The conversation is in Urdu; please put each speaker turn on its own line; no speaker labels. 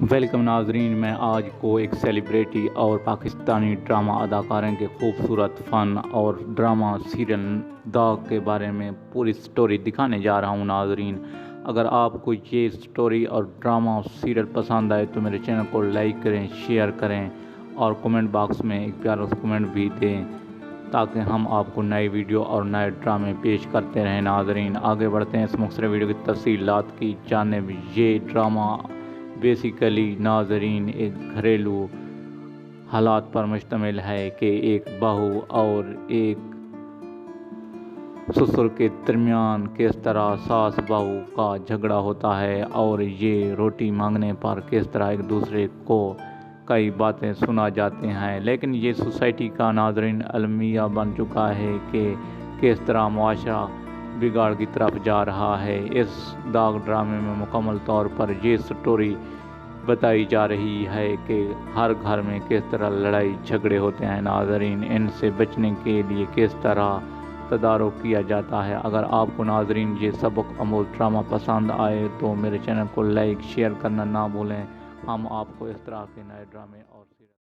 ویلکم ناظرین، میں آج کو ایک سیلیبریٹی اور پاکستانی ڈرامہ اداکاروں کے خوبصورت فن اور ڈرامہ سیریل داغ کے بارے میں پوری سٹوری دکھانے جا رہا ہوں۔ ناظرین، اگر آپ کو یہ سٹوری اور ڈرامہ سیریل پسند آئے تو میرے چینل کو لائک کریں، شیئر کریں اور کمنٹ باکس میں ایک پیارا سا کمنٹ بھی دیں تاکہ ہم آپ کو نئی ویڈیو اور نئے ڈرامے پیش کرتے رہیں۔ ناظرین، آگے بڑھتے ہیں اس مختصر ویڈیو کی تفصیلات کی جانب۔ یہ ڈرامہ بیسیکلی ناظرین ایک گھریلو حالات پر مشتمل ہے کہ ایک بہو اور ایک سسر کے درمیان کس طرح ساس بہو کا جھگڑا ہوتا ہے اور یہ روٹی مانگنے پر کس طرح ایک دوسرے کو کئی باتیں سنا جاتے ہیں، لیکن یہ سوسائٹی کا ناظرین المیہ بن چکا ہے کہ کس طرح معاشرہ بگاڑ کی طرف جا رہا ہے۔ اس داغ ڈرامے میں مکمل طور پر یہ سٹوری بتائی جا رہی ہے کہ ہر گھر میں کس طرح لڑائی جھگڑے ہوتے ہیں۔ ناظرین، ان سے بچنے کے لیے کس طرح تدارک کیا جاتا ہے۔ اگر آپ کو ناظرین یہ سبق آموز ڈرامہ پسند آئے تو میرے چینل کو لائک شیئر کرنا نہ بھولیں۔ ہم آپ کو اس طرح کے نئے ڈرامے